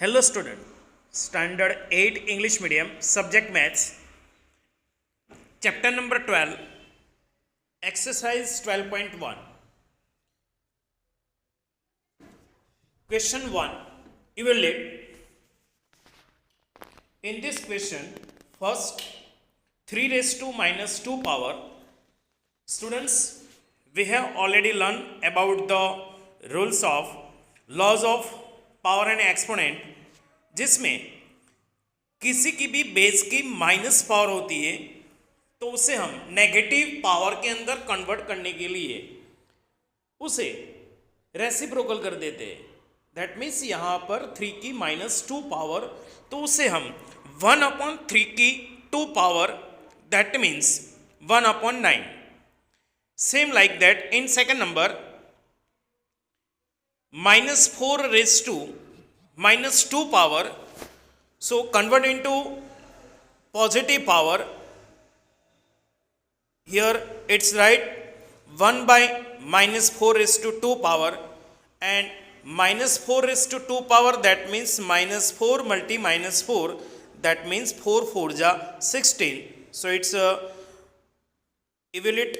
Hello student, Standard 8 English Medium, Subject Maths, Chapter number 12, Exercise 12.1. Question 1, evaluate. In this question, first 3 raised to minus 2 power. Students, we have already learned about the rules of laws of power and exponent, जिसमें किसी की भी base की minus power होती है तो उसे हम नेगेटिव पावर के अंदर कन्वर्ट करने के लिए उसे रेसिप्रोकल कर देते हैं. दैट मीन्स यहाँ पर 3 की माइनस 2 पावर, तो उसे हम 1/3 की 2 power, that means 1/9. Same like that in second number -4 raised to -2 power, so convert into positive power. Here it's right 1 by -4 raised to 2 power, and -4 raised to 2 power, that means -4 multi -4, that means 4 4 ja 16, so it's evaluate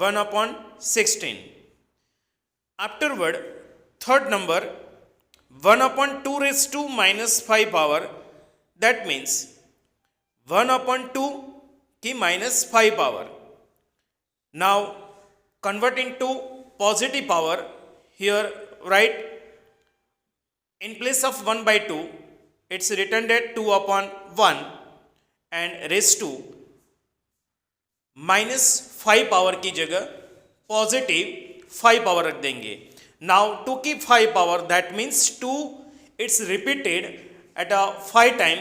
1/16. Afterward, third number 1/2 raised to -5 power, that means 1/2 की -5 power. Now convert into positive power. Here write in place of 1/2, it's written that 2/1 and raised to -5 power की जगह positive 5 power रख देंगे. Now 2 की 5 power, that means 2 it's repeated at a 5 time,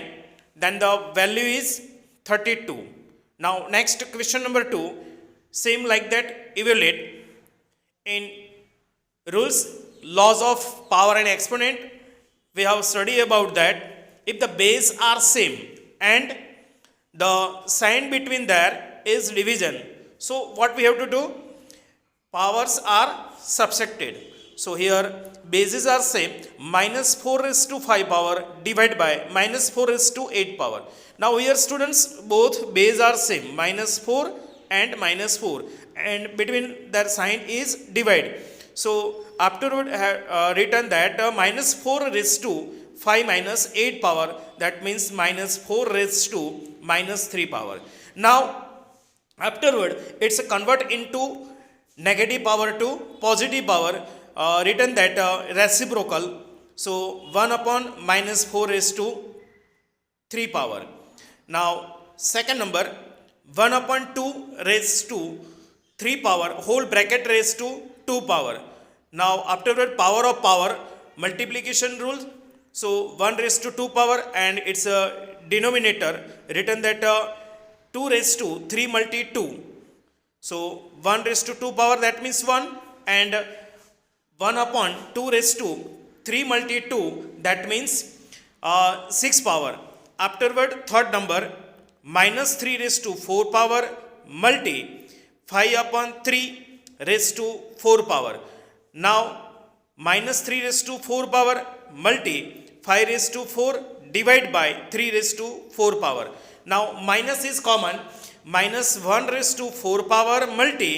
then the value is 32. Now next question number 2, same like that evaluate. In rules laws of power and exponent we have study about that. If the base are same and the sign between there is division, so what we have to do? Powers are subtracted. So here bases are same, -4 raised to 5 power divided by -4 raised to 8 power. Now here students, both base are same, -4 and -4, and between their sign is divide. So afterward written that -4 raised to 5 minus 8 power, that means -4 raised to -3 power. Now afterward it's convert into negative power to positive power, written that reciprocal, so 1/-4 raised to 3 power. Now second number 1/2 raised to 3 power whole bracket raised to 2 power. Now afterward power of power, multiplication rule, so 1 raised to 2 power and its a denominator written that 2 raised to 3 multi 2. So 1 raised to 2 power, that means 1, and 1/2 raised to 3 multi 2, that means 6 power. Afterward third number -3 raised to 4 power multi 5/3 raised to 4 power. Now -3 raised to 4 power multi 5 raised to 4 divided by 3 raised to 4 power. Now minus is common, -1 raised to 4 power multi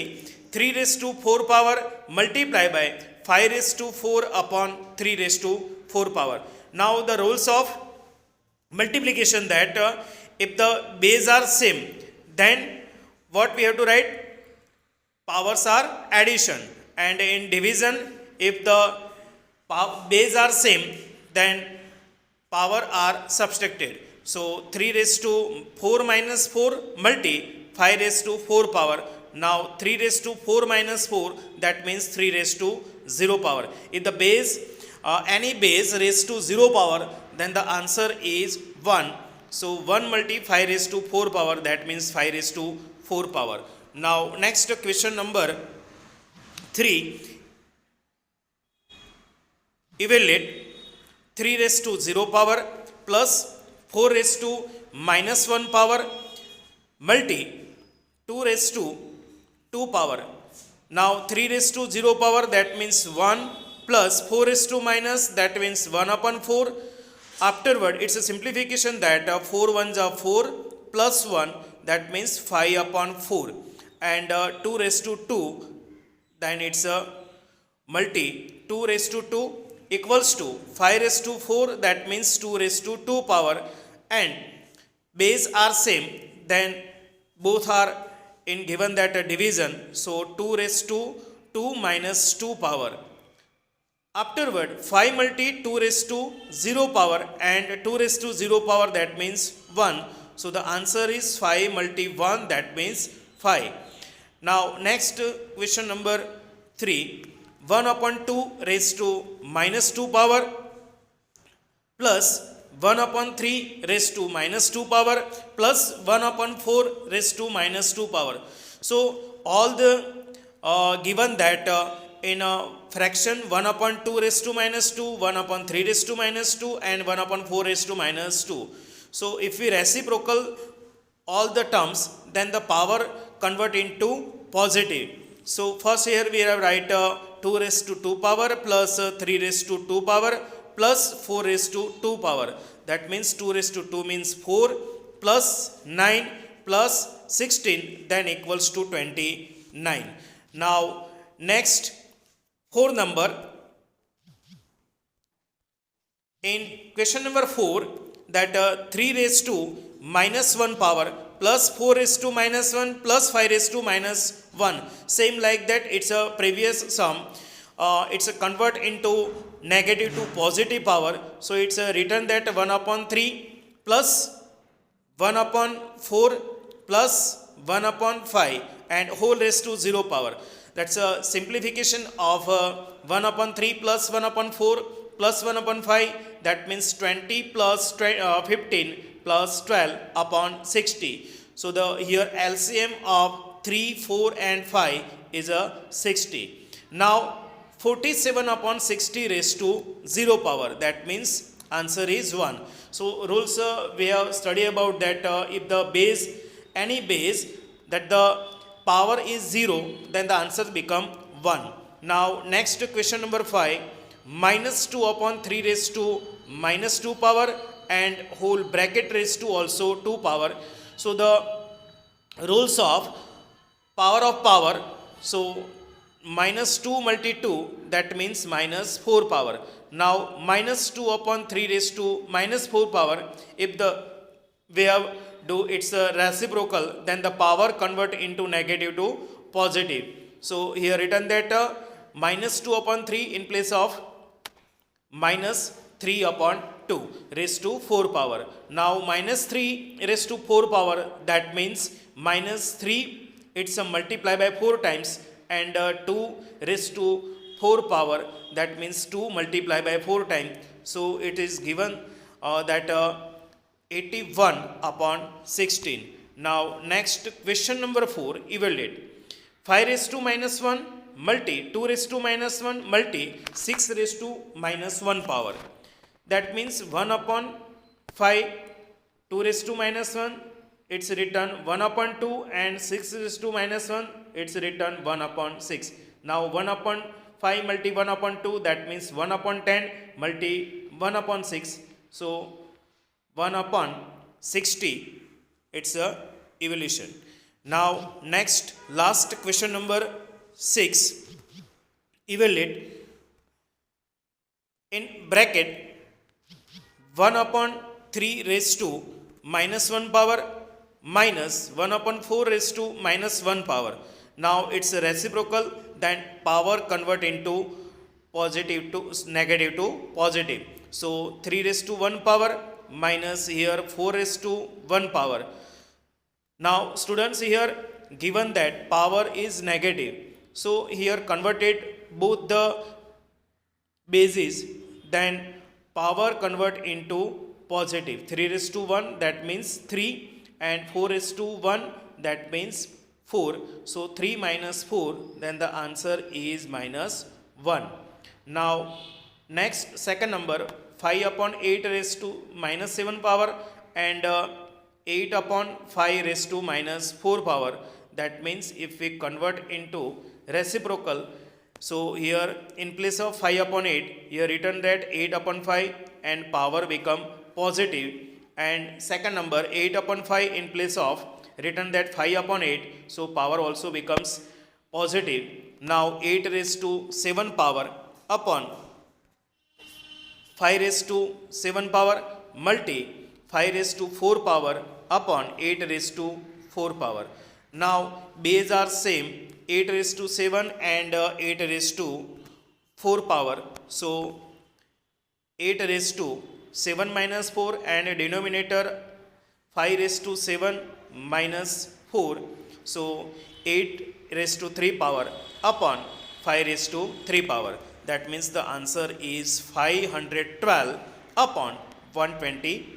3 raised to 4 power multiply by 5 raised to 4 upon 3 raised to 4 power. Now the rules of multiplication, that if the base are same, then what we have to write? Powers are addition. And in division, if the base are same, then power are subtracted. So 3 raised to 4 minus 4 multi 5 raised to 4 power. Now 3 raised to 4 minus 4, that means 3 raised to 0 power. If the base, any base raised to 0 power, then the answer is 1. So 1 multi 5 raised to 4 power, that means 5 raised to 4 power. Now next question number 3, evaluate 3 raised to 0 power plus 4 raised to -1 power multi 2 raised to 2 power. Now 3 raised to 0 power, that means 1 plus 4 raised to minus, that means 1 upon 4. Afterward, it's a simplification that 4 ones are 4 plus 1, that means 5 upon 4. And 2 raised to 2, then it's a multi 2 raised to 2 equals to 5 raised to 4, that means 2 raised to 2 power, and base are same, then both are in given that a division, so 2 raised to 2 minus 2 power. Afterward, 5 multi 2 raised to 0 power and 2 raised to 0 power, that means 1. So the answer is 5 multi 1, that means 5. Now next question number 3. 1 upon 2 raised to minus 2 power plus 1 upon 3 raised to minus 2 power plus 1 upon 4 raised to minus 2 power. So all the given that in a fraction 1 upon 2 raised to minus 2, 1 upon 3 raised to minus 2 and 1 upon 4 raised to minus 2. So if we reciprocal all the terms, then the power convert into positive. So first here we have write 2 raised to 2 power plus 3 raised to 2 power plus 4 raised to 2 power. That means 2 raised to 2 means 4 plus 9 plus 16, then equals to 29. Now next 4 number. In question number 4, that 3 raised to minus 1 power plus 4 raised to minus 1 plus 5 raised to minus 1. Same like that, it's a previous sum. It's a convert into negative to positive power. So it's a written that 1 upon 3 plus 1 upon 4 plus 1 upon 5 and whole raised to 0 power. That's a simplification of 1 upon 3 plus 1 upon 4 plus 1 upon 5. That means 20 plus 15 plus 12 upon 60. So the here LCM of 3, 4 and 5 is a 60. Now 47 upon 60 raised to 0 power. That means answer is 1. So rules we have studied about that if the base, any base that the power is 0, then the answer become 1. Now next question number 5. Minus 2 upon 3 raised to minus 2 power and whole bracket raised to also 2 power. So the rules of power, so minus 2 multi 2, that means minus 4 power. Now minus 2 upon 3 raised to minus 4 power, if the we have do it's a reciprocal, then the power convert into negative to positive. So here written that minus 2 upon 3 in place of minus 3 upon 2 raised to 4 power. Now minus 3 raised to 4 power, that means minus 3, it's a multiply by 4 times, and 2 raised to 4 power, that means 2 multiply by 4 times. So it is given that 81 upon 16. Now next question number 4, evaluate. 5 raised to minus 1 multi 2 raised to minus 1 multi 6 raised to minus 1 power. That means 1 upon 5, 2 raised to minus 1, it's written 1 upon 2, and 6 raised to minus 1, it's written 1 upon 6. Now 1 upon 5 multi 1 upon 2, that means 1 upon 10 multi 1 upon 6. So 1 upon 60, it's a evolution. Now next last question number 6, evaluate. In bracket 1 upon 3 raised to minus 1 power minus 1 upon 4 raised to minus 1 power. Now it's a reciprocal, then power convert into positive to negative to positive. So 3 raised to 1 power minus here 4 raised to 1 power. Now students, here given that power is negative, so here converted both the bases, then power convert into positive. 3 raised to 1, that means 3, and 4 raised to 1, that means 4. So 3 minus 4, then the answer is minus 1. Now next second number, 5 upon 8 raised to minus 7 power and 8 upon 5 raised to minus 4 power. That means if we convert into reciprocal, So here in place of 5 upon 8, here written that 8 upon 5 and power become positive, and second number 8 upon 5 in place of written that 5 upon 8, so power also becomes positive. Now 8 raised to 7 power upon 5 raised to 7 power multi 5 raised to 4 power upon 8 raised to 4 power. Now base are same, 8 raised to 7 and 8 raised to 4 power. So 8 raised to 7 minus 4 and denominator 5 raised to 7 minus 4. So 8 raised to 3 power upon 5 raised to 3 power. That means the answer is 512 upon 120